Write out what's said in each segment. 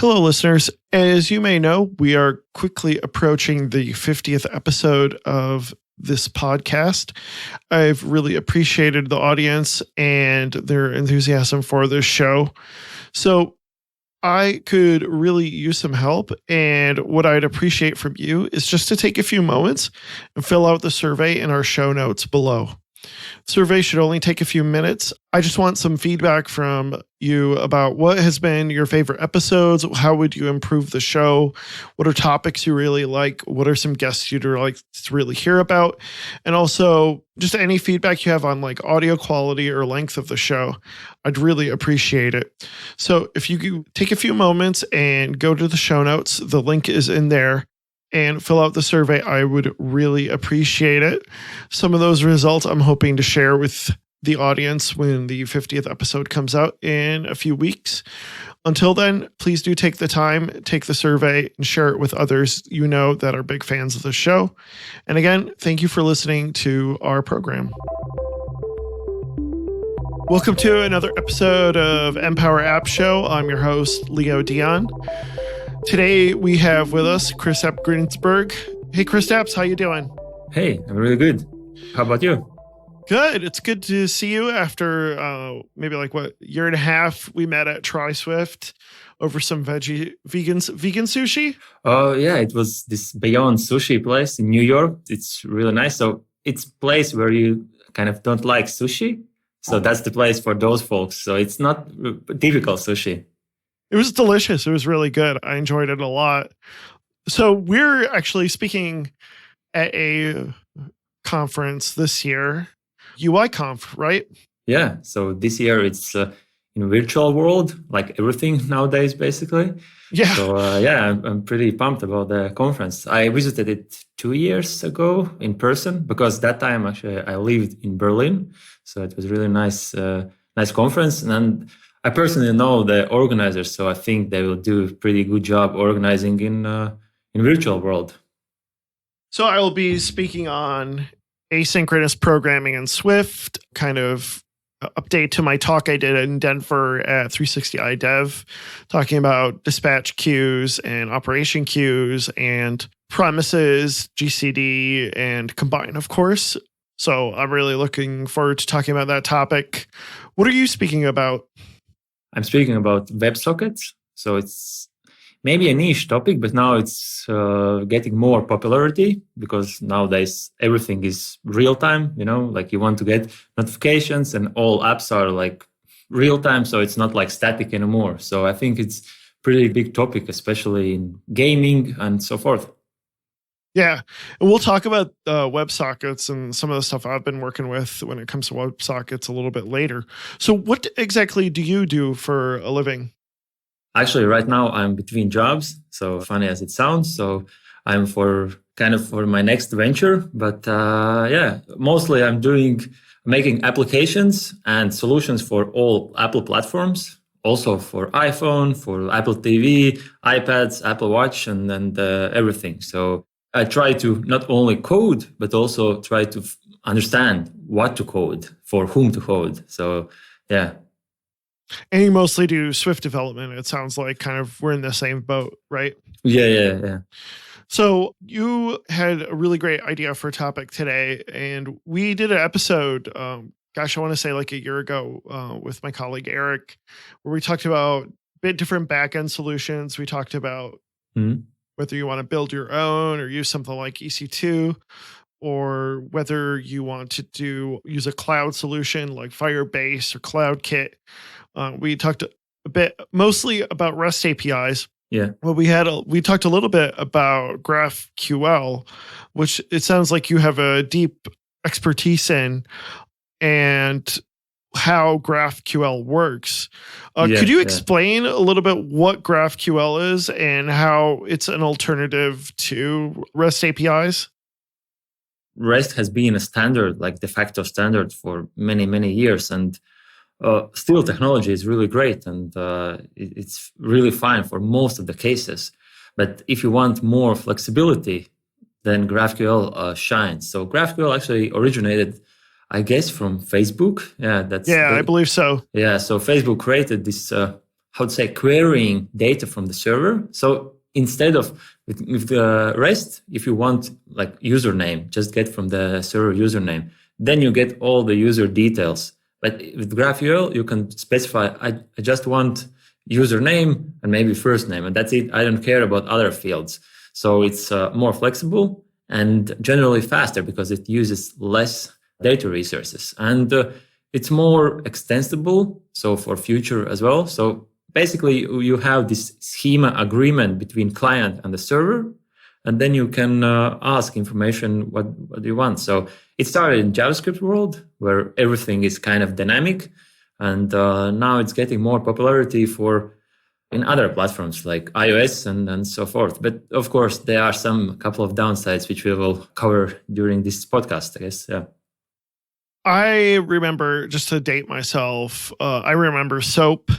Hello, listeners. As you may know, we are quickly approaching the 50th episode of this podcast. I've really appreciated the audience and their enthusiasm for this show. So I could really use some help. And what I'd appreciate from you is just to take a few moments and fill out the survey in our show notes below. Survey should only take a few minutes. I just want some feedback from you about what has been your favorite episodes. How would you improve the show? What are topics you really like? What are some guests you'd like to really hear about? And also just any feedback you have on like audio quality or length of the show. I'd really appreciate it. So if you could take a few moments and go to the show notes, the link is in there, and fill out the survey, I would really appreciate it. Some of those results I'm hoping to share with the audience when the 50th episode comes out in a few weeks. Until then, please do take the time, take the survey, and share it with others you know that are big fans of the show. And again, thank you for listening to our program. Welcome to another episode of Empower App Show. I'm your host, Leo Dion. Today we have with us Kristaps Grinbergs. Hey, Kristaps, how you doing? Hey, I'm really good. How about you? Good. It's good to see you after maybe year and a half. We met at TrySwift over some vegan sushi. Oh yeah, it was this Beyond Sushi place in New York. It's really nice. So it's a place where you kind of don't like sushi. So that's the place for those folks. So it's not typical sushi. It was delicious. It was really good. I enjoyed it a lot. So we're actually speaking at a conference this year, UIKonf, right? Yeah. So this year it's in virtual world, like everything nowadays, basically. Yeah. So I'm pretty pumped about the conference. I visited it 2 years ago in person because that time actually I lived in Berlin. So it was really nice conference. And I personally know the organizers, so I think they will do a pretty good job organizing in virtual world. So I will be speaking on asynchronous programming in Swift, kind of update to my talk I did in Denver at 360 iDev, talking about dispatch queues and operation queues and promises, GCD, and Combine, of course. So I'm really looking forward to talking about that topic. What are you speaking about? I'm speaking about WebSockets. So it's maybe a niche topic, but now it's getting more popularity because nowadays everything is real time, like you want to get notifications and all apps are like real time. So it's not like static anymore. So I think it's pretty big topic, especially in gaming and so forth. Yeah. And we'll talk about WebSockets and some of the stuff I've been working with when it comes to WebSockets a little bit later. So what exactly do you do for a living? Actually, right now I'm between jobs. So funny as it sounds. So I'm for my next venture. But mostly I'm making applications and solutions for all Apple platforms. Also for iPhone, for Apple TV, iPads, Apple Watch, and everything. So I try to not only code, but also try to understand what to code, for whom to code. So, yeah. And you mostly do Swift development. It sounds like kind of we're in the same boat, right? Yeah. So you had a really great idea for a topic today. And we did an episode, I want to say like a year ago with my colleague Eric, where we talked about a bit different backend solutions. We talked about whether you want to build your own or use something like EC2, or whether you want to use a cloud solution like Firebase or CloudKit. We talked a bit mostly about REST APIs. Yeah. Well, we talked a little bit about GraphQL, which it sounds like you have a deep expertise in, and how GraphQL works. Could you explain a little bit what GraphQL is and how it's an alternative to REST APIs? REST has been a standard, like de facto standard for many, many years. And still technology is really great and it's really fine for most of the cases. But if you want more flexibility, then GraphQL shines. So GraphQL actually originated, I guess, from Facebook. I believe so. Yeah, so Facebook created this how to say, querying data from the server. So instead of with the REST, if you want like username, just get from the server username. Then you get all the user details. But with GraphQL, you can specify, I just want username and maybe first name, and that's it. I don't care about other fields. So it's more flexible and generally faster because it uses less data resources. And it's more extensible, so for future as well. So basically, you have this schema agreement between client and the server, and then you can ask information what you want. So it started in JavaScript world where everything is kind of dynamic, and now it's getting more popularity in other platforms like iOS and so forth. But of course, there are some couple of downsides which we will cover during this podcast, I guess. Yeah. I remember, just to date myself, I remember SOAP.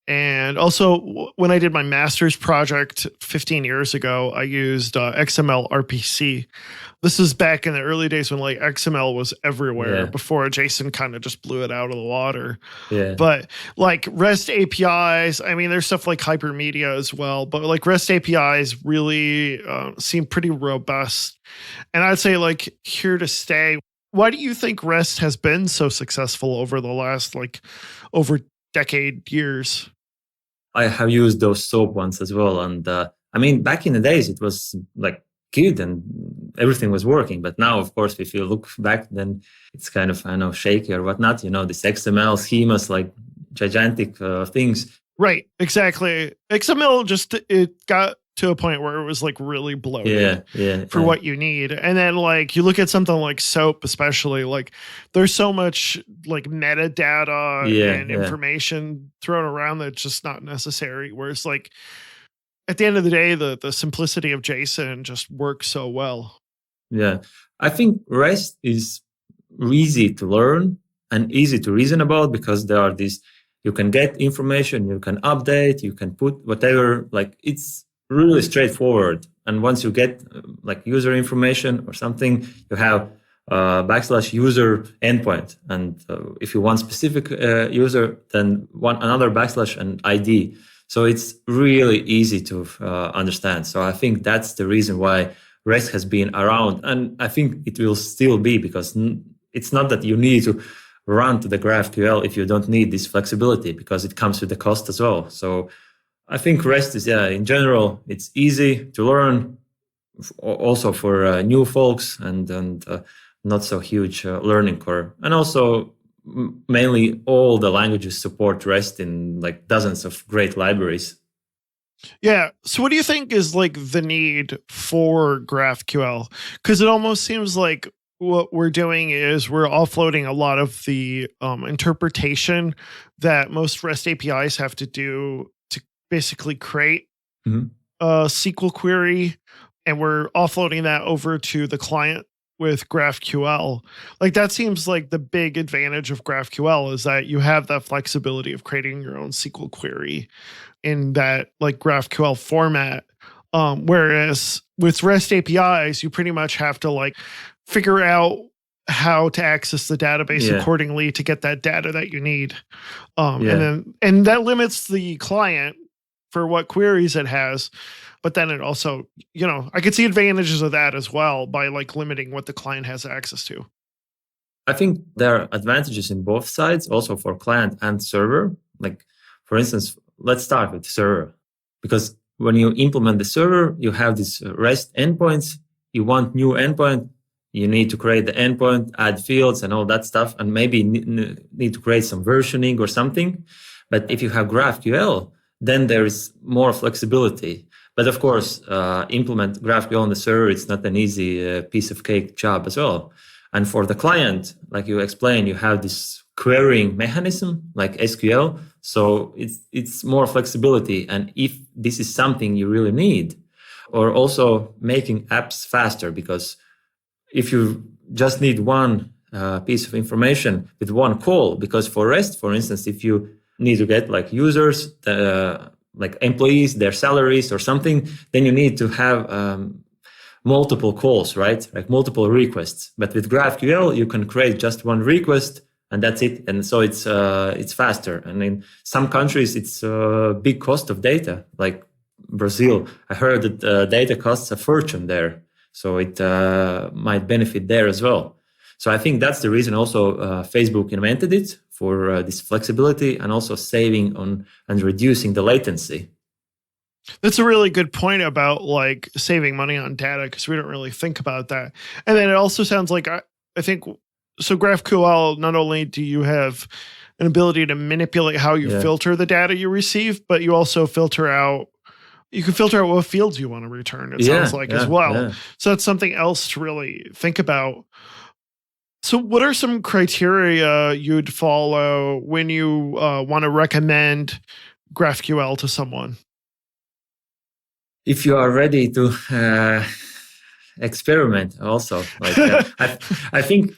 And also, when I did my master's project 15 years ago, I used XML RPC. This is back in the early days when like XML was everywhere, before JSON kind of just blew it out of the water. Yeah. But like REST APIs, I mean, there's stuff like hypermedia as well, but like REST APIs really seem pretty robust. And I'd say like here to stay. Why do you think REST has been so successful over the last like over decade years? I have used those SOAP ones as well. And I mean, back in the days, it was like good and everything was working. But now, of course, if you look back, then it's kind of, I know, shaky or whatnot. You know, this XML schemas, like gigantic things. Right, exactly. XML just, it got to a point where it was like really bloated for what you need. And then like you look at something like SOAP, especially, like there's so much like metadata and information thrown around that's just not necessary. Whereas like at the end of the day, the simplicity of JSON just works so well. Yeah. I think REST is easy to learn and easy to reason about because there are these, you can get information, you can update, you can put whatever, like it's really straightforward. And once you get like user information or something, you have /user endpoint. And if you want specific user, then another / and ID. So it's really easy to understand. So I think that's the reason why REST has been around. And I think it will still be because it's not that you need to run to the GraphQL if you don't need this flexibility because it comes with the cost as well. So I think REST is, in general, it's easy to learn, also for new folks and not so huge learning curve. And also, mainly all the languages support REST in like dozens of great libraries. Yeah. So what do you think is like the need for GraphQL? Because it almost seems like what we're doing is we're offloading a lot of the interpretation that most REST APIs have to do to basically create a SQL query, and we're offloading that over to the client with GraphQL. Like that seems like the big advantage of GraphQL is that you have that flexibility of creating your own SQL query in that like GraphQL format. Whereas with REST APIs, you pretty much have to like figure out how to access the database accordingly to get that data that you need. And that limits the client for what queries it has. But then it also, you know, I could see advantages of that as well by like limiting what the client has access to. I think there are advantages in both sides, also for client and server. Like, for instance, let's start with server. Because when you implement the server, you have these REST endpoints. You want new endpoint. You need to create the endpoint, add fields and all that stuff, and maybe need to create some versioning or something. But if you have GraphQL, then there is more flexibility. But of course, implement GraphQL on the server, it's not an easy piece of cake job as well. And for the client, like you explained, you have this querying mechanism like SQL. So it's more flexibility. And if this is something you really need, or also making apps faster, because if you just need one piece of information with one call, because for REST, for instance, if you need to get like users, like employees, their salaries or something, then you need to have multiple calls, right? Like multiple requests. But with GraphQL, you can create just one request and that's it. And so it's faster. And in some countries, it's a big cost of data, like Brazil. I heard that data costs a fortune there, so it might benefit there as well. So I think that's the reason also Facebook invented it, for this flexibility and also saving on and reducing the latency. That's a really good point about like saving money on data, because we don't really think about that. And then it also sounds like I think so. GraphQL, not only do you have an ability to manipulate how you filter the data you receive, but you also you can filter out what fields you want to return, it sounds like, as well. Yeah. So that's something else to really think about. So what are some criteria you'd follow when you want to recommend GraphQL to someone? If you are ready to experiment also, like I think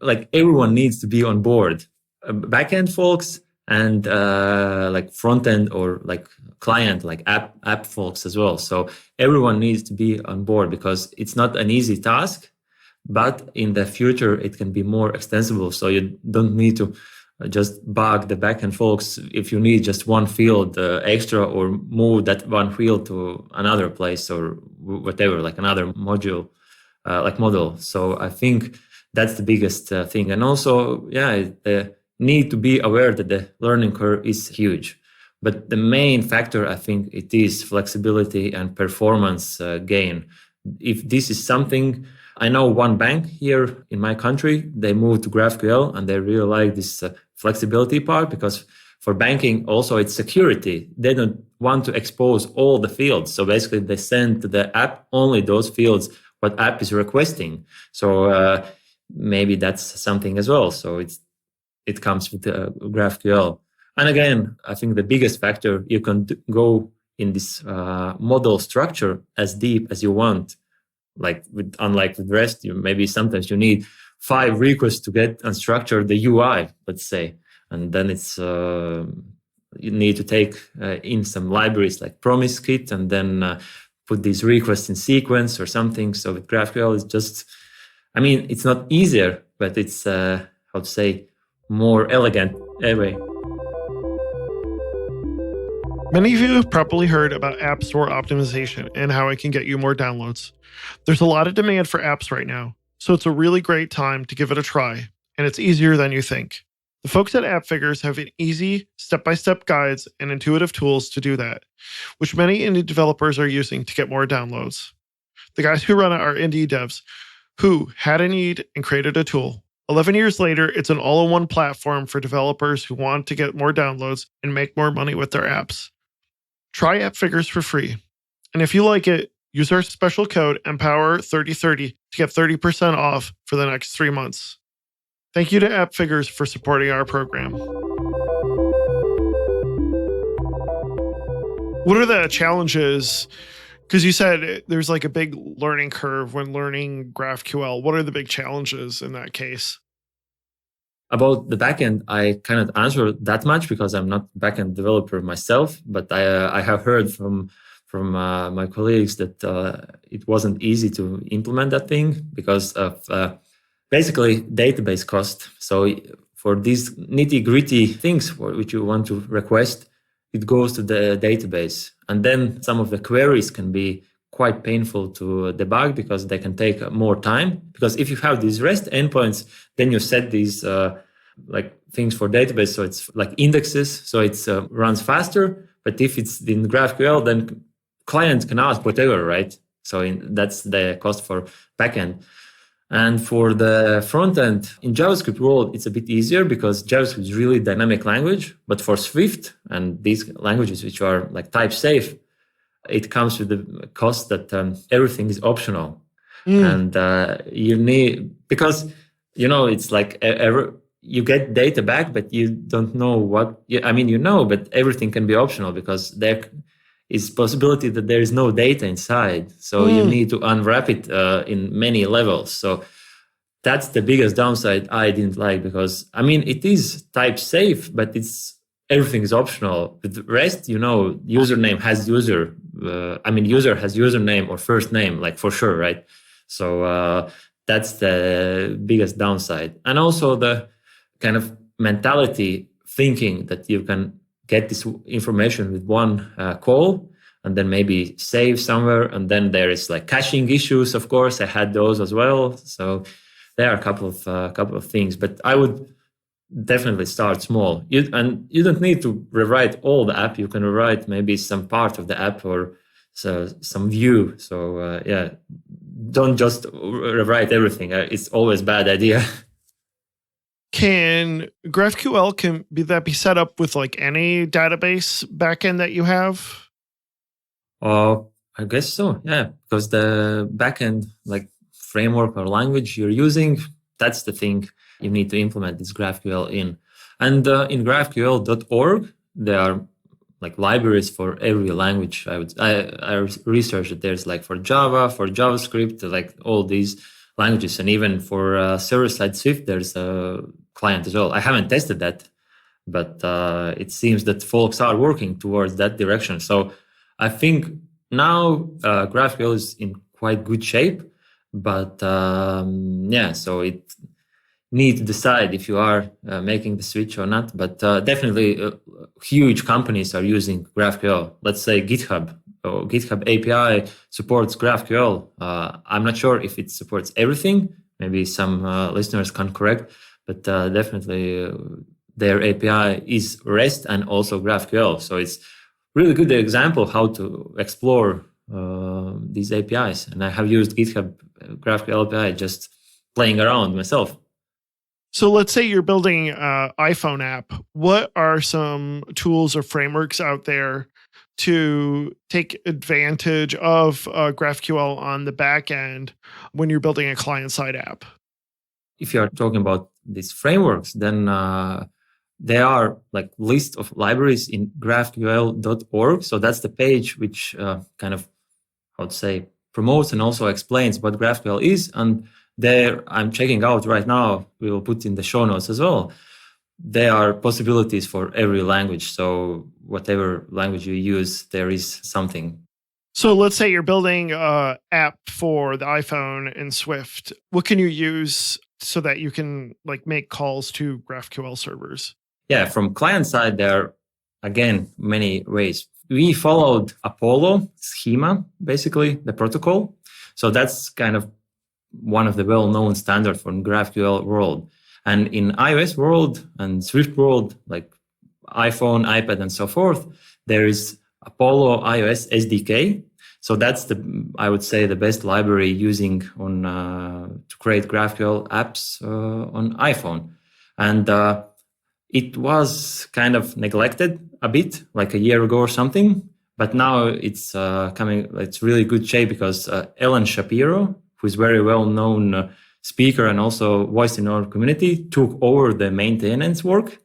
like everyone needs to be on board, backend folks and like front end or like client, like app folks as well. So everyone needs to be on board, because it's not an easy task. But in the future, it can be more extensible. So you don't need to just bug the backend folks if you need just one field extra, or move that one field to another place or whatever, like another module, like model. So I think that's the biggest thing. And also, the need to be aware that the learning curve is huge. But the main factor, I think, it is flexibility and performance gain. If this is something, I know one bank here in my country, they moved to GraphQL and they really like this flexibility part, because for banking also it's security. They don't want to expose all the fields. So basically they send to the app only those fields what app is requesting. So maybe that's something as well. So it comes with GraphQL. And again, I think the biggest factor, you can go in this model structure as deep as you want. Like unlike with REST, maybe sometimes you need 5 requests to get and structure the UI, let's say, and then it's you need to take in some libraries like Promise Kit, and then put these requests in sequence or something. So with GraphQL, it's just, I mean, it's not easier, but it's how to say, more elegant anyway. Many of you have probably heard about App Store optimization and how it can get you more downloads. There's a lot of demand for apps right now, so it's a really great time to give it a try, and it's easier than you think. The folks at AppFigures have an easy, step-by-step guides and intuitive tools to do that, which many indie developers are using to get more downloads. The guys who run it are indie devs who had a need and created a tool. 11 years later, it's an all-in-one platform for developers who want to get more downloads and make more money with their apps. Try AppFigures for free. And if you like it, use our special code EMPOWER3030 to get 30% off for the next 3 months. Thank you to AppFigures for supporting our program. What are the challenges? Because you said there's like a big learning curve when learning GraphQL. What are the big challenges in that case? About the backend, I cannot answer that much because I'm not a backend developer myself, but I have heard from my colleagues that it wasn't easy to implement that thing because of basically database cost. So for these nitty-gritty things which you want to request, it goes to the database. And then some of the queries can be quite painful to debug because they can take more time. Because if you have these REST endpoints, then you set these like things for database. So it's like indexes, so it runs faster. But if it's in GraphQL, then clients can ask whatever, right? So that's the cost for backend. And for the front end, in JavaScript world, it's a bit easier because JavaScript is really dynamic language. But for Swift and these languages which are like type safe, it comes with the cost that everything is optional. And you need, because, it's like you get data back, but you don't know what, but everything can be optional because there is possibility that there is no data inside. So you need to unwrap it in many levels. So that's the biggest downside I didn't like because, it is type safe, but everything is optional. With REST, username has user. User has username or first name, like for sure, right? So that's the biggest downside. And also the kind of mentality thinking that you can get this information with one call and then maybe save somewhere. And then there is like caching issues. Of course, I had those as well. So there are a couple of things, but I would definitely start small. You don't need to rewrite all the app. You can rewrite maybe some part of the app or some view. So don't just rewrite everything. It's always a bad idea. Can GraphQL be set up with like any database backend that you have? I guess so. Yeah, because the backend like framework or language you're using, that's the thing you need to implement this GraphQL in. And in GraphQL.org, there are like libraries for every language. I researched that there's like for Java, for JavaScript, like all these languages, and even for server-side Swift, there's a client as well. I haven't tested that, but it seems that folks are working towards that direction. So I think now GraphQL is in quite good shape, but so it need to decide if you are making the switch or not. But definitely huge companies are using GraphQL. Let's say GitHub or GitHub API supports GraphQL. I'm not sure if it supports everything. Maybe some listeners can correct, but definitely their API is REST and also GraphQL. So it's really good example how to explore these APIs. And I have used GitHub GraphQL API just playing around myself. So let's say you're building an iPhone app. What are some tools or frameworks out there to take advantage of GraphQL on the back end when you're building a client-side app? If you're talking about these frameworks, then there are like list of libraries in GraphQL.org. So that's the page which kind of, I would say, promotes and also explains what GraphQL is. And there I'm checking out right now. We will put in the show notes as well. There are possibilities for every language. So whatever language you use, there is something. So let's say you're building an app for the iPhone in Swift. What can you use so that you can like make calls to GraphQL servers? Yeah, from client side, there are, again, many ways. We followed Apollo schema, basically, the protocol. So that's kind of one of the well-known standards for GraphQL world. And in iOS world and Swift world, like iPhone, iPad, and so forth, there is Apollo iOS SDK. So that's I would say, the best library using on to create GraphQL apps on iPhone. And it was kind of neglected a bit, like a year ago or something. But now it's coming. It's really good shape because Ellen Shapiro, who is very well-known speaker and also voice in our community, took over the maintenance work,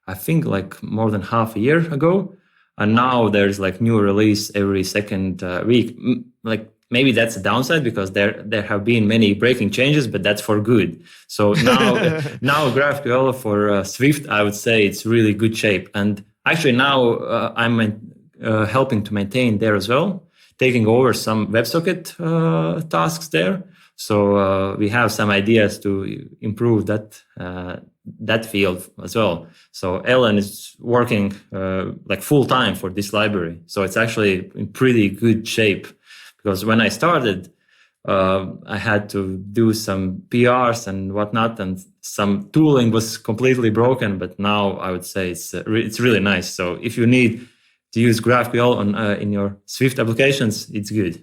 I think like more than half a year ago. And now there's like new release every second week. Like maybe that's a downside because there have been many breaking changes, but that's for good. So now GraphQL for Swift, I would say it's really good shape. And actually now I'm helping to maintain there as well, taking over some WebSocket tasks there. So we have some ideas to improve that field as well. So Ellen is working like full time for this library. So it's actually in pretty good shape because when I started, I had to do some PRs and whatnot, and some tooling was completely broken. But now I would say it's really nice. So if you need to use GraphQL on in your Swift applications, it's good.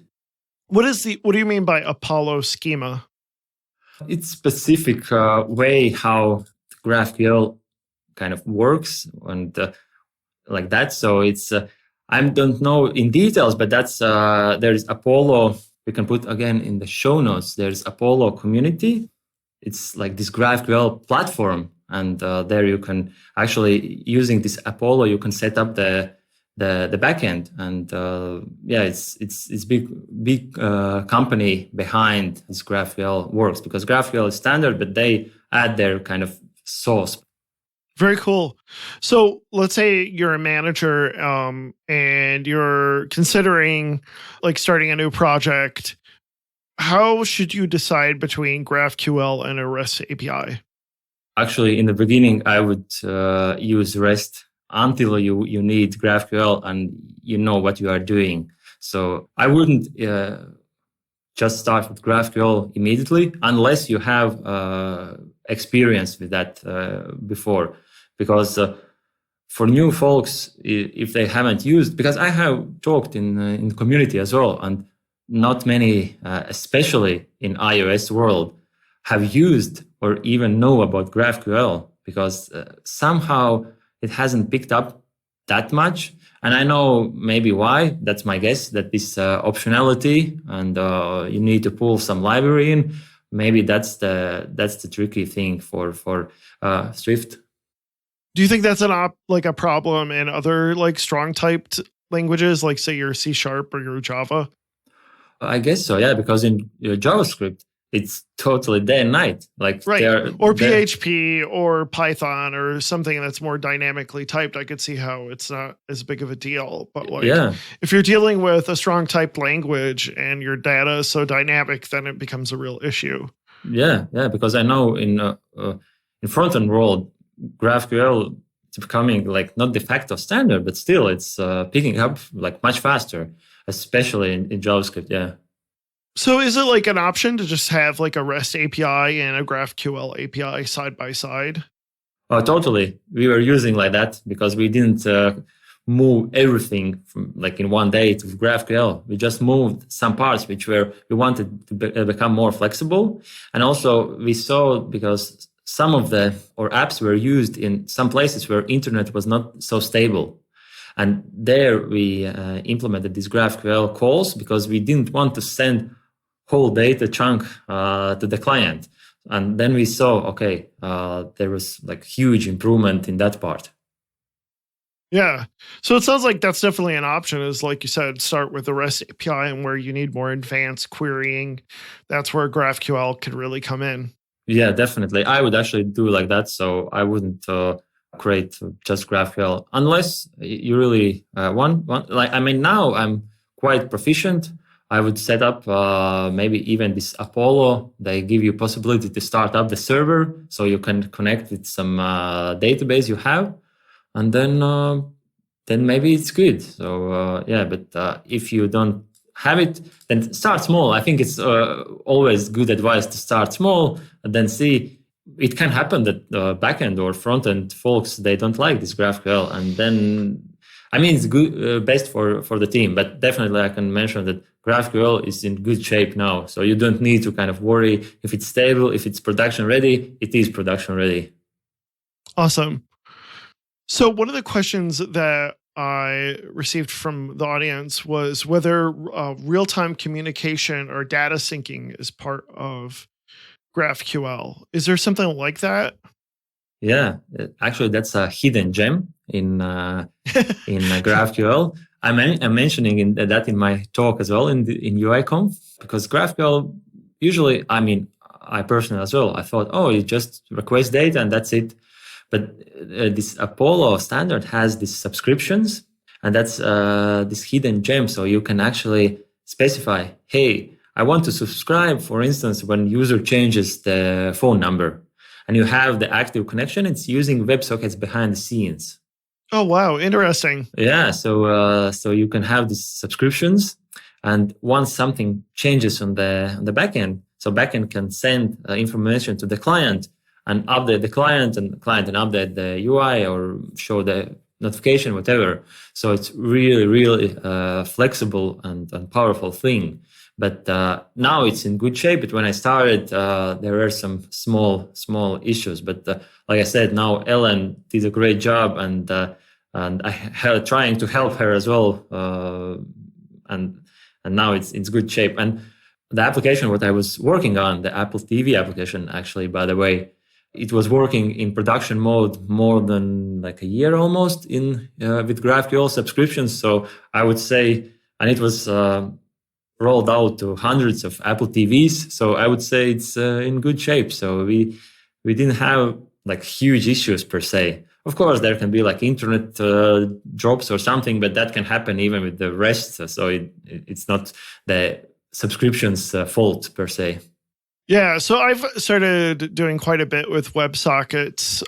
What do you mean by Apollo schema? It's specific way how GraphQL kind of works and like that. So it's I don't know in details, but that's there's Apollo. We can put again in the show notes. There's Apollo community. It's like this GraphQL platform, and there you can actually using this Apollo you can set up the backend, and it's big company behind this GraphQL works because GraphQL is standard, but they add their kind of sauce. Very cool. So let's say you're a manager and you're considering like starting a new project. How should you decide between GraphQL and a REST API? Actually, in the beginning, I would use REST until you need GraphQL and you know what you are doing. So I wouldn't just start with GraphQL immediately unless you have experience with that before. Because for new folks, if they haven't used, because I have talked in the community as well, and not many, especially in iOS world, have used or even know about GraphQL, because somehow it hasn't picked up that much. And I know maybe why. That's my guess, that this optionality and you need to pull some library in. Maybe that's the tricky thing for Swift. Do you think that's a problem in other like strong typed languages, like say your C# or your Java? I guess so, yeah, because in JavaScript, it's totally day and night. Like Right. Or PHP or Python or something that's more dynamically typed. I could see how it's not as big of a deal. But if you're dealing with a strong typed language and your data is so dynamic, then it becomes a real issue. Yeah, because I know in front-end world, GraphQL is becoming like not de facto standard, but still it's picking up like much faster, especially in JavaScript. Yeah. So is it like an option to just have like a REST API and a GraphQL API side by side? Oh, totally. We were using like that because we didn't move everything from like in one day to GraphQL. We just moved some parts which we wanted to become more flexible. And also we saw, because some of our apps were used in some places where internet was not so stable. And there we implemented these GraphQL calls because we didn't want to send whole data chunk to the client. And then we saw, okay, there was like huge improvement in that part. Yeah. So it sounds like that's definitely an option, is like you said, start with the REST API, and where you need more advanced querying, that's where GraphQL could really come in. Yeah, definitely. I would actually do like that. So I wouldn't create just GraphQL unless you really want. Like, I mean, now I'm quite proficient. I would set up maybe even this Apollo. They give you possibility to start up the server so you can connect with some database you have, and then maybe it's good. So but if you don't have it, then start small. I think it's always good advice to start small and then see. It can happen that backend or front-end folks, they don't like this GraphQL, and then I mean, it's good, best for the team, but definitely I can mention that GraphQL is in good shape now. So you don't need to kind of worry if it's stable, if it's production ready. It is production ready. Awesome. So one of the questions that I received from the audience was whether real-time communication or data syncing is part of GraphQL. Is there something like that? Yeah, actually, that's a hidden gem in GraphQL. I'm mentioning that in my talk as well in UIKonf, because GraphQL usually, I mean, I personally as well, I thought, oh, you just request data and that's it. But this Apollo standard has these subscriptions, and that's this hidden gem. So you can actually specify, hey, I want to subscribe, for instance, when user changes the phone number, and you have the active connection. It's using WebSockets behind the scenes. Oh, wow. Interesting. Yeah. So you can have these subscriptions, and once something changes on the backend, so backend can send information to the client and update the client, and update the UI or show the notification, whatever. So it's really flexible and powerful thing. But now it's in good shape. But when I started, there were some small issues. But like I said, now Ellen did a great job, and I trying to help her as well. And now it's good shape. And the application what I was working on, the Apple TV application, actually, by the way, it was working in production mode more than like a year almost with GraphQL subscriptions. So I would say, and it was rolled out to hundreds of Apple TVs. So I would say it's in good shape. So we didn't have like huge issues per se. Of course, there can be like internet drops or something, but that can happen even with the rest. So it's not the subscription's fault per se. Yeah, so I've started doing quite a bit with WebSockets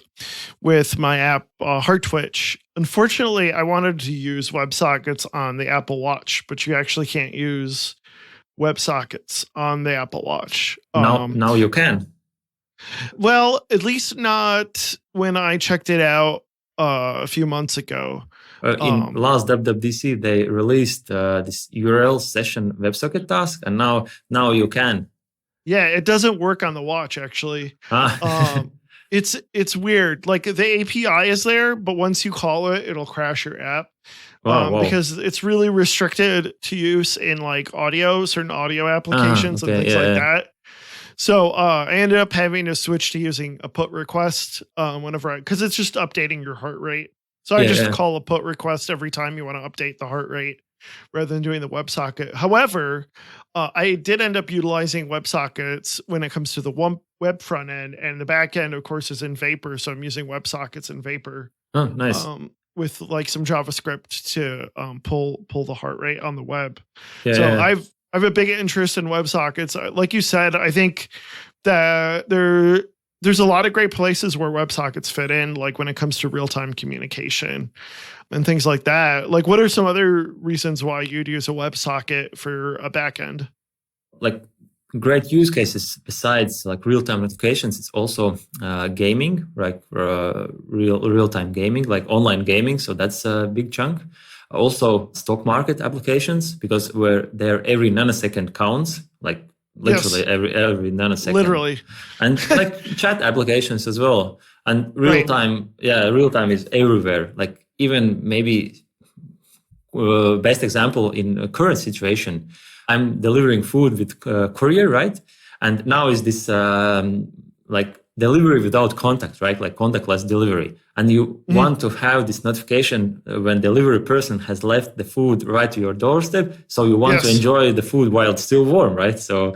with my app Heart Twitch. Unfortunately, I wanted to use WebSockets on the Apple Watch, but you actually can't use WebSockets on the Apple Watch. Now you can. Well, at least not when I checked it out a few months ago. In last WWDC, they released this URL session WebSocket task, and now you can. Yeah, it doesn't work on the watch actually. Ah. It's weird. Like the API is there, but once you call it, it'll crash your app. Wow. Because it's really restricted to use in like certain audio applications and things like that. So I ended up having to switch to using a put request because it's just updating your heart rate. So I just call a put request every time you want to update the heart rate rather than doing the WebSocket. However, I did end up utilizing WebSockets when it comes to the web front end, and the back end, of course, is in Vapor. So I'm using WebSockets in Vapor. Oh, nice. With like some JavaScript to pull the heart rate on the web. I've a big interest in WebSockets. Like you said, I think that there's a lot of great places where WebSockets fit in, like when it comes to real-time communication and things like that. Like, what are some other reasons why you'd use a WebSocket for a backend? Like great use cases besides like real-time notifications, it's also gaming, right? Real-time gaming, like online gaming. So that's a big chunk. Also stock market applications, because where there every nanosecond counts, like literally every nanosecond. Literally. And like chat applications as well. And real time is everywhere. Like even maybe best example in a current situation, I'm delivering food with courier, right? And now is this like delivery without contact, right? Like contactless delivery. And you want to have this notification when delivery person has left the food right to your doorstep. So you want to enjoy the food while it's still warm, right? So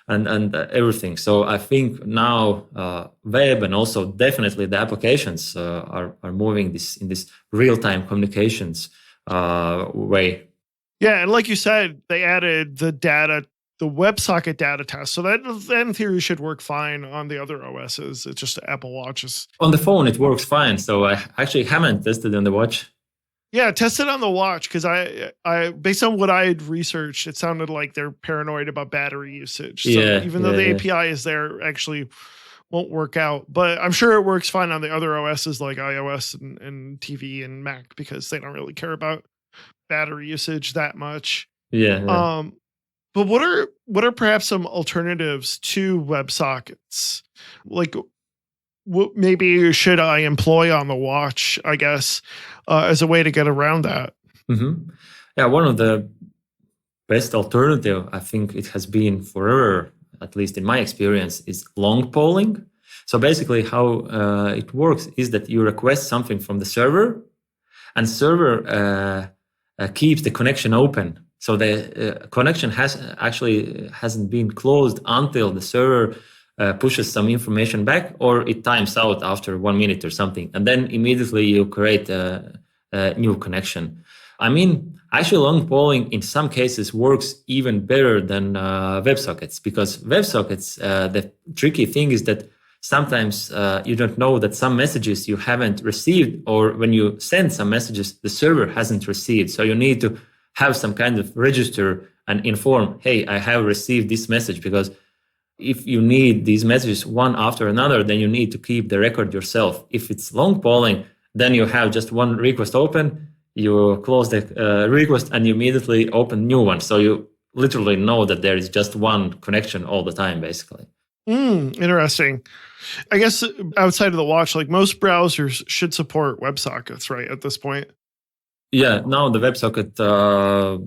and everything. So I think now web and also definitely the applications are moving in this real-time communications way. Yeah, and like you said, they added the WebSocket data test. So that in theory should work fine on the other OSs. It's just Apple Watches. On the phone, it works fine. So I actually haven't tested on the watch. Yeah, test it on the watch, because I based on what I had researched, it sounded like they're paranoid about battery usage. So even though the API is there, actually won't work out. But I'm sure it works fine on the other OSs like iOS and TV and Mac, because they don't really care about battery usage that much. But what are perhaps some alternatives to WebSockets? Like, what maybe should I employ on the watch, I guess, as a way to get around that? Mm-hmm. Yeah, one of the best alternative, I think it has been forever, at least in my experience, is long polling. So basically how it works is that you request something from the server, and server keeps the connection open. So the connection hasn't been closed until the server pushes some information back, or it times out after 1 minute or something. And then immediately you create a new connection. I mean, actually long polling in some cases works even better than WebSockets, because WebSockets, the tricky thing is that sometimes you don't know that some messages you haven't received, or when you send some messages, the server hasn't received. So you need to have some kind of register and inform, hey, I have received this message, because if you need these messages one after another, then you need to keep the record yourself. If it's long polling, then you have just one request open, you close the request and you immediately open new one. So you literally know that there is just one connection all the time, basically. Interesting. I guess outside of the watch, like most browsers should support WebSockets, right, at this point? Yeah, now the WebSocket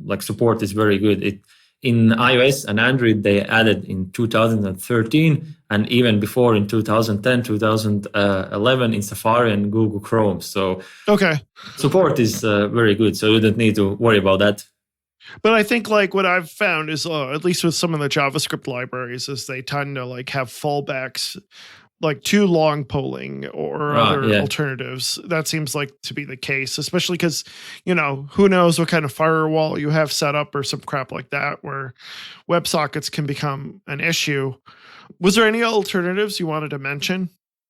like support is very good. In iOS and Android, they added in 2013, and even before in 2010, 2011 in Safari and Google Chrome. So support is very good. So you don't need to worry about that. But I think like what I've found is, at least with some of the JavaScript libraries, is they tend to like have fallbacks like too long polling or other Yeah. alternatives. That seems like to be the case, especially because, who knows what kind of firewall you have set up or some crap like that where WebSockets can become an issue. Was there any alternatives you wanted to mention?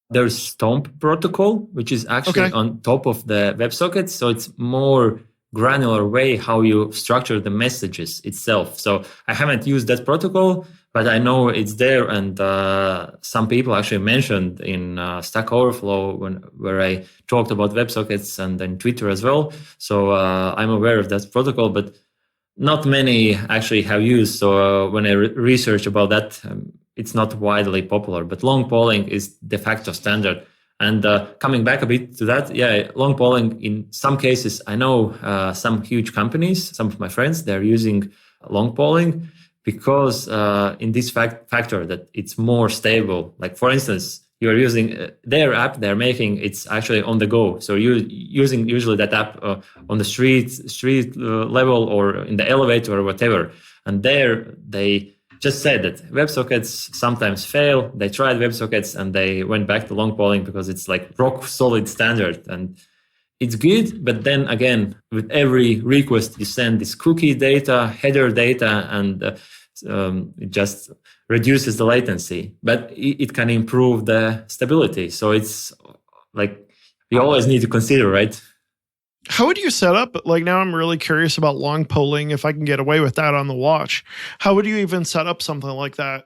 There's Stomp protocol, which is actually on top of the WebSockets. So it's more granular way how you structure the messages itself. So I haven't used that protocol, but I know it's there. And some people actually mentioned in Stack Overflow where I talked about WebSockets and then Twitter as well. So I'm aware of that protocol, but not many actually have used. So when I research about that, it's not widely popular. But long polling is de facto standard. And coming back a bit to that, yeah, long polling in some cases, I know some huge companies, some of my friends, they're using long polling because in this factor that it's more stable. Like for instance, you're using their app they're making, it's actually on the go. So you're using usually that app on the street level or in the elevator or whatever. And there they just said that WebSockets sometimes fail. They tried WebSockets and they went back to long polling because it's like rock solid standard. And it's good, but then again, with every request you send this cookie data, header data, and it just reduces the latency, but it can improve the stability. So it's like you always need to consider, right? How would you set up? Like now I'm really curious about long polling. If I can get away with that on the watch, how would you even set up something like that?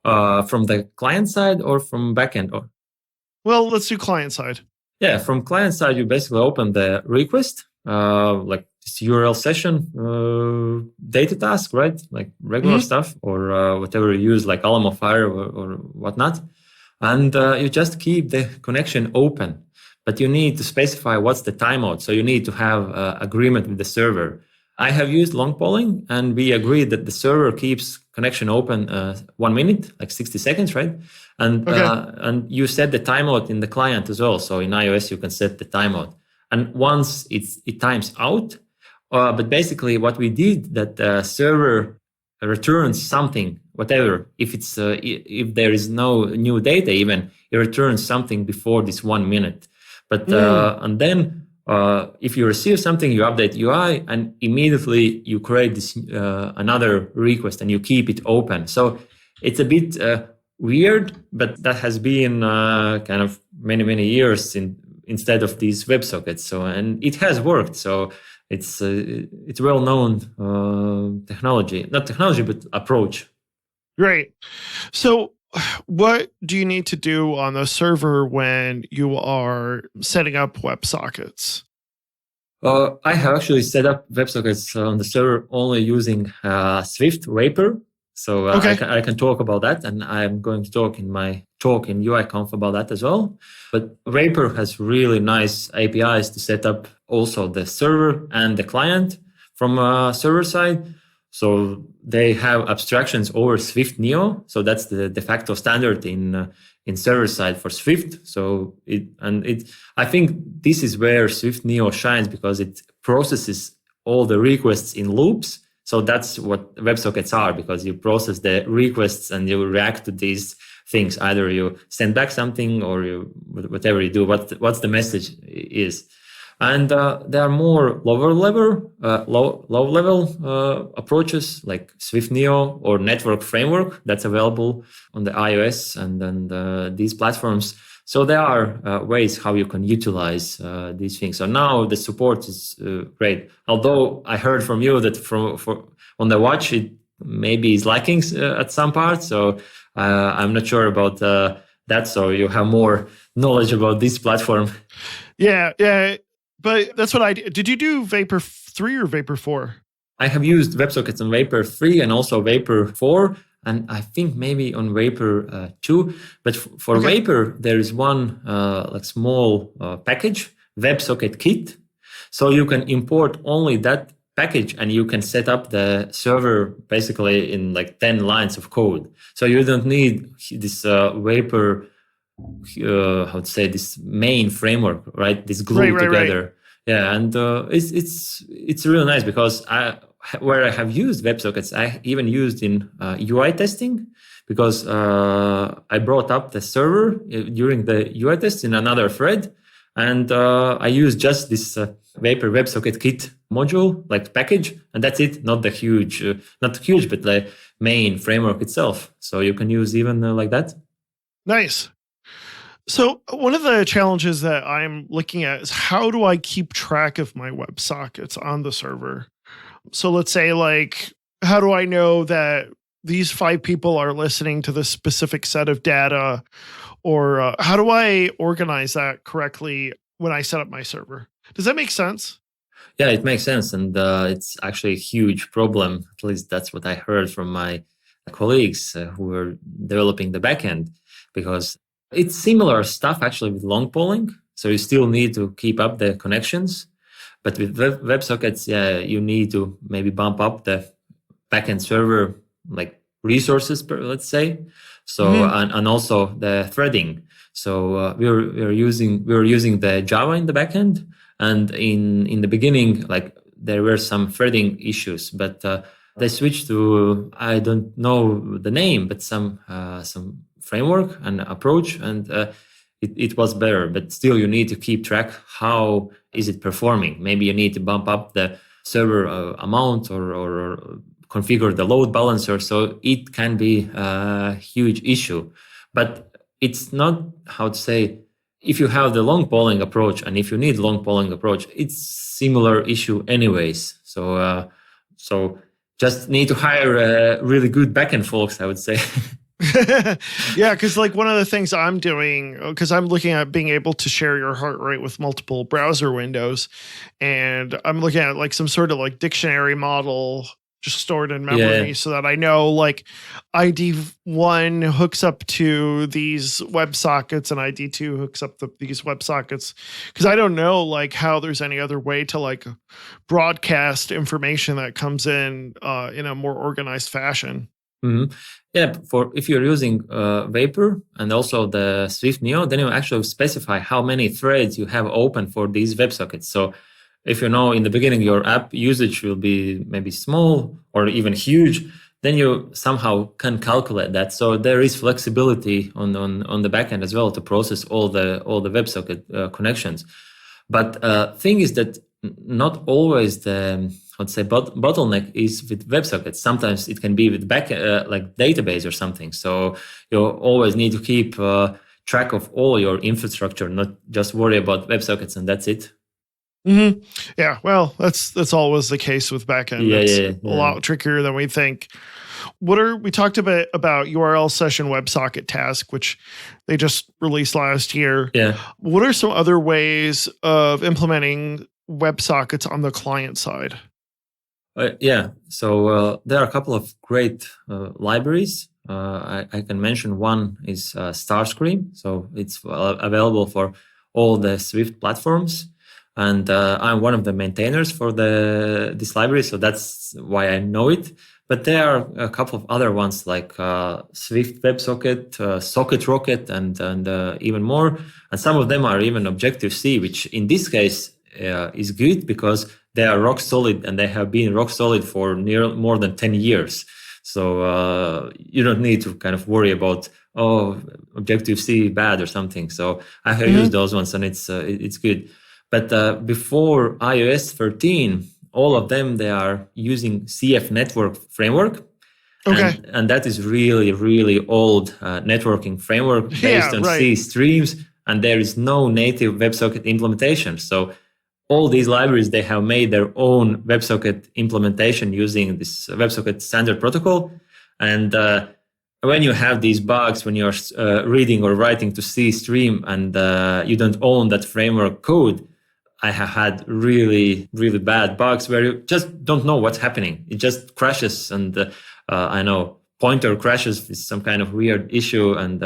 From the client side or from backend? Well, let's do client side. Yeah, from client side, you basically open the request, like this URL session data task, right? Like regular stuff or whatever you use, like Alamo Fire or whatnot. And you just keep the connection open. But you need to specify what's the timeout. So you need to have agreement with the server. I have used long polling and we agreed that the server keeps connection open 1 minute, like 60 seconds, right? And you set the timeout in the client as well. So in iOS, you can set the timeout. And once it times out, but basically what we did that the server returns something, whatever. If it's if there is no new data, even it returns something before this 1 minute. But and then if you receive something, you update UI, and immediately you create this another request, and you keep it open. So it's a bit weird, but that has been kind of many years instead of these WebSockets. So and it has worked. So it's well known technology, not technology, but approach. Great. So what do you need to do on the server when you are setting up WebSockets? I have actually set up WebSockets on the server only using Swift Vapor. So I can talk about that, and I'm going to talk in my talk in UIKonf about that as well. But Vapor has really nice APIs to set up also the server and the client from server side. So they have abstractions over Swift Neo. So that's the de facto standard in server side for Swift. So I think this is where Swift Neo shines because it processes all the requests in loops. So that's what WebSockets are, because you process the requests and you react to these things. Either you send back something or you whatever you do. What's the message is. And there are more low level approaches like Swift Neo or Network Framework that's available on the iOS and then these platforms. So there are ways how you can utilize these things. So now the support is great. Although I heard from you that on the watch it maybe is lacking at some parts. So I'm not sure about that. So you have more knowledge about this platform. Yeah. But that's what I did. Did you do Vapor 3 or Vapor 4? I have used WebSockets on Vapor 3 and also Vapor 4, and I think maybe on Vapor 2. But for Vapor, there is one like small package, WebSocket Kit. So you can import only that package and you can set up the server basically in like 10 lines of code. So you don't need this Vapor how to say this main framework, right? This glue together. Right. Yeah, and it's really nice because where I have used WebSockets, I even used in UI testing, because I brought up the server during the UI test in another thread, and I used just this Vapor WebSocket Kit module, like package, and that's it. Not the huge, not huge, but the main framework itself. So you can use even like that. Nice. So one of the challenges that I'm looking at is how do I keep track of my WebSockets on the server? So let's say, like, how do I know that these 5 people are listening to this specific set of data? Or how do I organize that correctly when I set up my server? Does that make sense? Yeah, it makes sense. And it's actually a huge problem. At least that's what I heard from my colleagues who were developing the backend, because it's similar stuff actually with long polling. So you still need to keep up the connections. But with WebSockets, yeah, you need to maybe bump up the backend server like resources, let's say. So and also the threading. So we were using the Java in the backend, and in the beginning, like there were some threading issues, but they switched to, I don't know the name, but some framework and approach, and it was better. But still, you need to keep track how is it performing. Maybe you need to bump up the server amount or configure the load balancer. So it can be a huge issue. But it's not, how to say, if you have the long polling approach and if you need long polling approach, it's similar issue anyways. So just need to hire really good backend folks, I would say. Yeah, because like one of the things I'm doing, because I'm looking at being able to share your heart rate with multiple browser windows, and I'm looking at like some sort of like dictionary model just stored in memory, so that I know like ID1 hooks up to these WebSockets and ID2 hooks up to these WebSockets, because I don't know like how there's any other way to like broadcast information that comes in a more organized fashion. Mm-hmm. Yeah, for if you're using Vapor and also the Swift Neo, then you actually specify how many threads you have open for these WebSockets. So if you know in the beginning your app usage will be maybe small or even huge, then you somehow can calculate that. So there is flexibility on the backend as well to process all the WebSocket connections. But thing is that not always the, let's say, bottleneck is with WebSockets. Sometimes it can be with like database or something. So you always need to keep track of all your infrastructure, not just worry about WebSockets and that's it. Mm-hmm. Yeah, well, that's always the case with backend. Yeah. A lot trickier than we think. We talked a bit about URL session WebSocket task, which they just released last year. Yeah. What are some other ways of implementing WebSockets on the client side? So there are a couple of great libraries. I can mention one is Starscream. So it's available for all the Swift platforms. And I'm one of the maintainers for this library, so that's why I know it. But there are a couple of other ones like Swift WebSocket, Socket Rocket, and even more. And some of them are even Objective-C, which in this case is good because they are rock solid and they have been rock solid for more than 10 years. So you don't need to kind of worry about, Objective-C bad or something. So I have used those ones and it's good. But before iOS 13, all of them, they are using CF network framework. Okay. And that is really, really old networking framework based on C streams. And there is no native WebSocket implementation. So all these libraries, they have made their own WebSocket implementation using this WebSocket standard protocol. And when you have these bugs, when you're reading or writing to C stream and you don't own that framework code, I have had really, really bad bugs where you just don't know what's happening. It just crashes, and I know pointer crashes with some kind of weird issue, and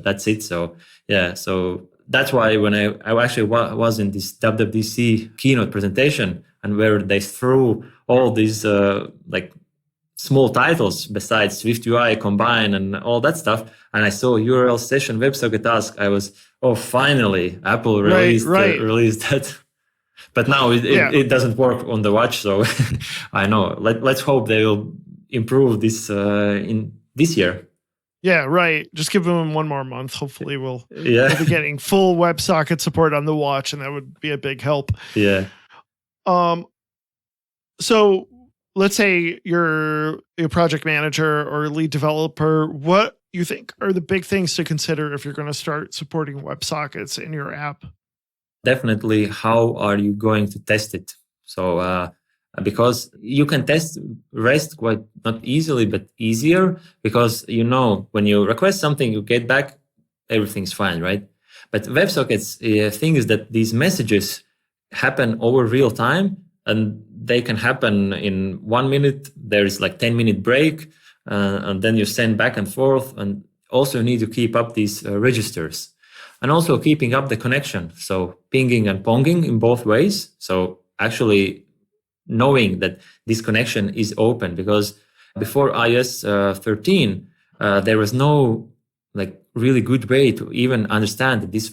that's it. So yeah, so that's why when I actually was in this WWDC keynote presentation, and where they threw all these like small titles besides Swift UI, Combine, and all that stuff, and I saw URL session WebSocket task, I was, finally, Apple released that. But now Yeah. it doesn't work on the watch. So I know. Let's hope they will improve this in this year. Yeah, right. Just give them one more month. Hopefully we'll be Yeah. getting full WebSocket support on the watch, and that would be a big help. Yeah. So let's say you're a project manager or lead developer. What you think are the big things to consider if you're going to start supporting WebSockets in your app? Definitely, how are you going to test it? So because you can test REST quite not easily, but easier, because when you request something, you get back, everything's fine, right? But WebSockets thing is that these messages happen over real time, and they can happen in 1 minute. There is like 10-minute break, and then you send back and forth. And also you need to keep up these registers, and also keeping up the connection. So pinging and ponging in both ways. So actually knowing that this connection is open, because before iOS 13, there was no really good way to even understand that this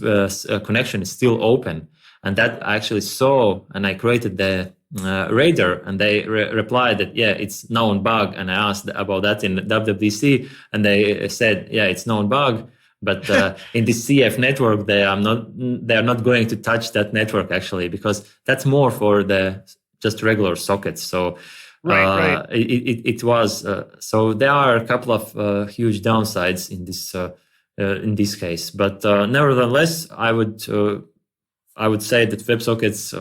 connection is still open. And that I actually saw, and I created the radar, and they replied that, yeah, it's known bug. And I asked about that in WWDC, and they said, yeah, it's known bug. But in this CF network, they are not going to touch that network actually, because that's more for the just regular sockets. So right. It was so there are a couple of huge downsides in this case. But nevertheless, I would say that WebSockets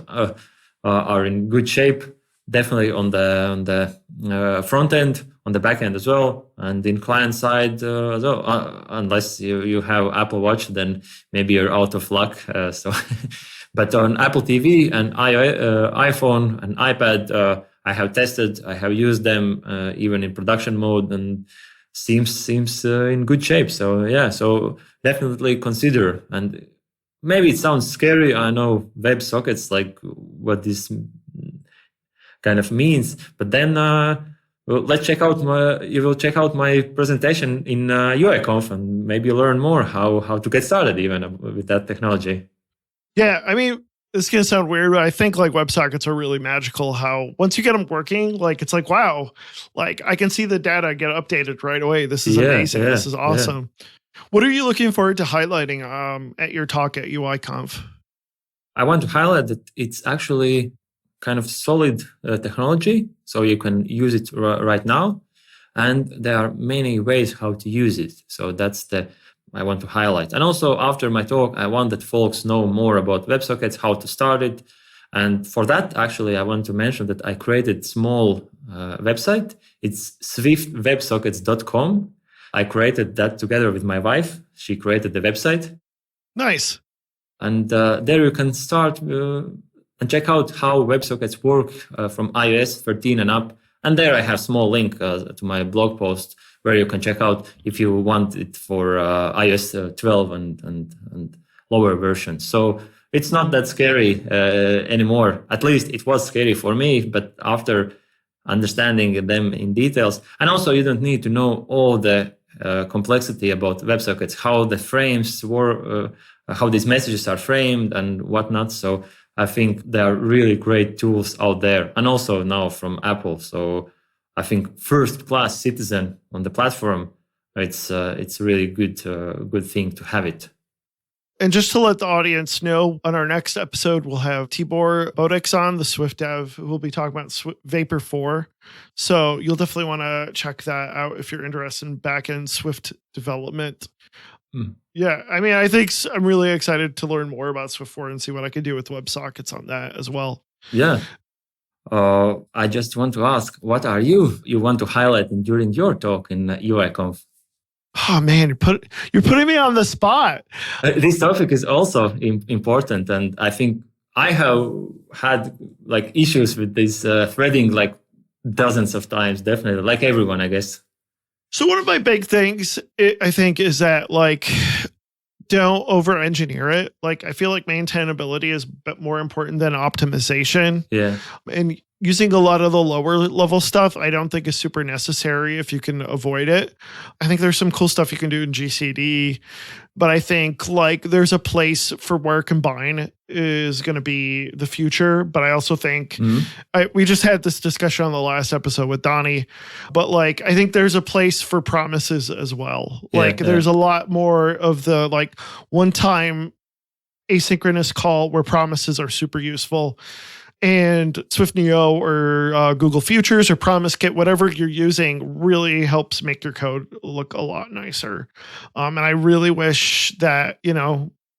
are in good shape, definitely on the front end, on the back end as well, and in client side as well. Unless you have Apple Watch, then maybe you're out of luck. But on Apple TV and iPhone and iPad, I have tested, I have used them even in production mode, and seems in good shape. So yeah, so definitely consider. And maybe it sounds scary. I know WebSockets, like what this kind of means, but then let's check out you will check out my presentation in UIKonf, and maybe learn more how to get started even with that technology. Yeah, I mean, this is going to sound weird, but I think like WebSockets are really magical. How once you get them working, like it's like, wow, like I can see the data get updated right away. This is amazing. This is awesome. Yeah. What are you looking forward to highlighting at your talk at UIKonf? I want to highlight that it's actually kind of solid technology, so you can use it right now, and there are many ways how to use it. So that's I want to highlight. And also after my talk, I want that folks know more about WebSockets, how to start it. And for that, actually, I want to mention that I created small website. It's swiftwebsockets.com. I created that together with my wife. She created the website. Nice. And there you can start and check out how WebSockets work from iOS 13 and up. And there I have small link to my blog post where you can check out if you want it for iOS 12 and lower versions. So it's not that scary anymore. At least it was scary for me, but after understanding them in details, and also you don't need to know all the complexity about WebSockets, how the frames work, how these messages are framed and whatnot. So I think there are really great tools out there, and also now from Apple. So I think first-class citizen on the platform. It's really good thing to have it. And just to let the audience know, on our next episode, we'll have Tibor Bodix on, the Swift dev, who will be talking about Vapor 4. So you'll definitely want to check that out if you're interested in backend Swift development. Yeah, I mean, I think I'm really excited to learn more about Swift 4 and see what I can do with WebSockets on that as well. Yeah. I just want to ask, what are you want to highlight during your talk in UIKonf? Oh man, you're putting me on the spot. This topic is also important, and I think I have had like issues with this threading like dozens of times, definitely, like everyone, I guess. So one of my big things, I think, is that like, don't over-engineer it. Like, I feel like maintainability is a bit more important than optimization. Yeah. And using a lot of the lower level stuff, I don't think is super necessary if you can avoid it. I think there's some cool stuff you can do in GCD, but I think like there's a place for where combine is going to be the future. But I also think we just had this discussion on the last episode with Donnie, but like I think there's a place for promises as well. There's a lot more of the like one-time asynchronous call where promises are super useful. And Swift Neo or Google Futures or Promise Kit, whatever you're using, really helps make your code look a lot nicer. And I really wish that,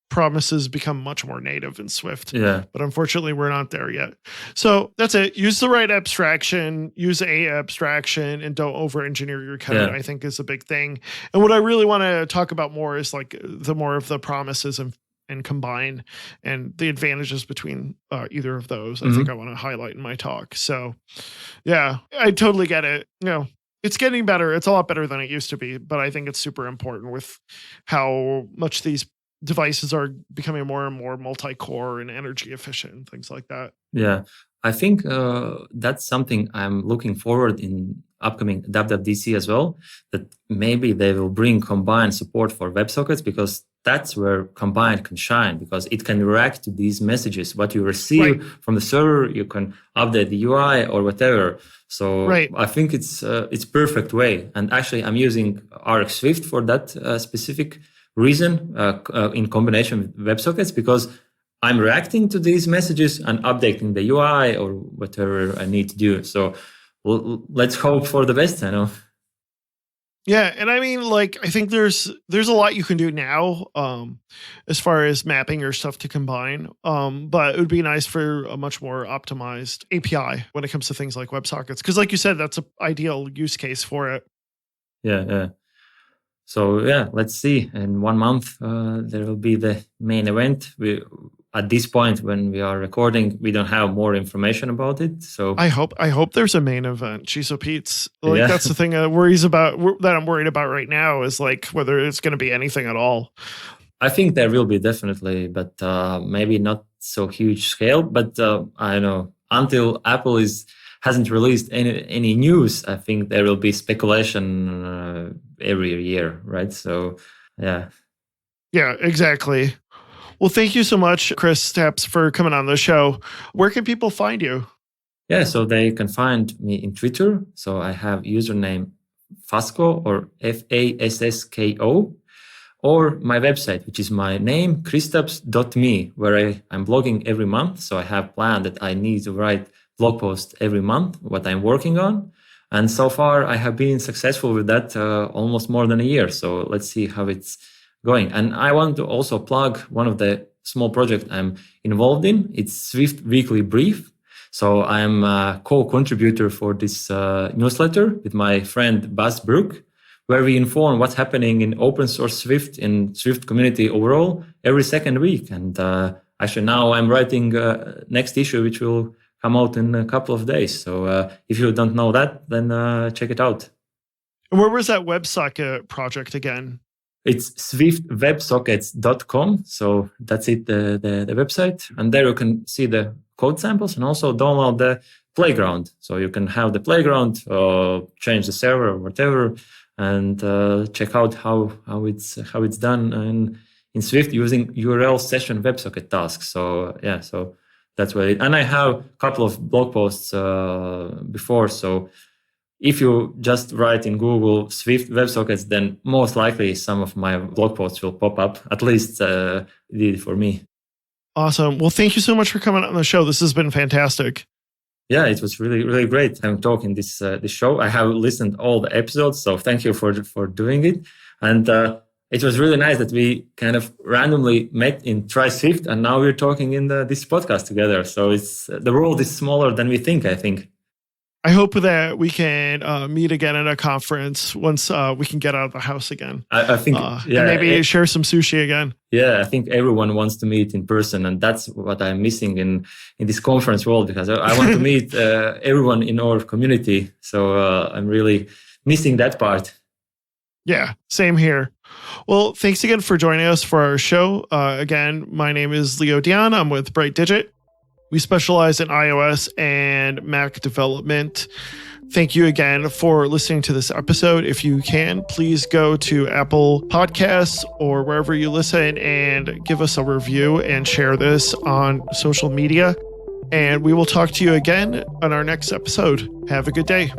promises become much more native in Swift. Yeah. But unfortunately, we're not there yet. So that's it. Use the right abstraction, use a abstraction, and don't over-engineer your code, I think is a big thing. And what I really want to talk about more is like the more of the promises and combine and the advantages between either of those. I think I want to highlight in my talk. So yeah, I totally get it. It's getting better. It's a lot better than it used to be, but I think it's super important with how much these devices are becoming more and more multi-core and energy efficient and things like that. Yeah, I think that's something I'm looking forward in upcoming WWDC as well, that maybe they will bring combined support for WebSockets, because that's where combined can shine, because it can react to these messages. What you receive from the server, you can update the UI or whatever. So I think it's perfect way. And actually, I'm using RX Swift for that specific reason in combination with WebSockets, because I'm reacting to these messages and updating the UI or whatever I need to do. So let's hope for the best, Yeah, and I mean, like, I think there's a lot you can do now, as far as mapping your stuff to combine. But it would be nice for a much more optimized API when it comes to things like WebSockets, because, like you said, that's an ideal use case for it. Yeah. So yeah, let's see. In 1 month, there will be the main event. At this point, when we are recording, we don't have more information about it. So I hope there's a main event. Jeez, Pete's like that's the thing that I'm worried about right now is like whether it's going to be anything at all. I think there will be definitely, but maybe not so huge scale. But I don't know, until Apple hasn't released any news, I think there will be speculation every year, right? So yeah, exactly. Well, thank you so much, Kristaps, for coming on the show. Where can people find you? Yeah, so they can find me in Twitter. So I have username Fasco or FASSKO, or my website, which is my name, kristaps.me, where I'm blogging every month. So I have planned that I need to write blog post every month, what I'm working on. And so far I have been successful with that almost more than a year. So let's see how it's going. And I want to also plug one of the small projects I'm involved in. It's Swift Weekly Brief. So I'm a co-contributor for this newsletter with my friend Bas Brook, where we inform what's happening in open source Swift and Swift community overall every second week. And actually now I'm writing next issue, which will come out in a couple of days. So if you don't know that, then check it out. And where was that WebSocket project again? It's swiftwebsockets.com. So that's it, the website. And there you can see the code samples and also download the playground. So you can have the playground, change the server or whatever, and check out how it's done in Swift using URL session WebSocket tasks. So yeah, so that's what and I have a couple of blog posts before. So if you just write in Google Swift WebSockets, then most likely some of my blog posts will pop up. At least it did for me. Awesome. Well, thank you so much for coming on the show. This has been fantastic. Yeah, it was really, really great. I'm talking this show. I have listened all the episodes, so thank you for doing it. And it was really nice that we kind of randomly met in Try Swift, and now we're talking in this podcast together. So it's the world is smaller than we think, I think. I hope that we can meet again at a conference once we can get out of the house again. I think, and maybe share some sushi again. Yeah, I think everyone wants to meet in person, and that's what I'm missing in this conference world, because I want to meet everyone in our community. So I'm really missing that part. Yeah, same here. Well, thanks again for joining us for our show. Again, my name is Leo Dion. I'm with Bright Digit. We specialize in iOS and Mac development. Thank you again for listening to this episode. If you can, please go to Apple Podcasts or wherever you listen and give us a review and share this on social media. And we will talk to you again on our next episode. Have a good day.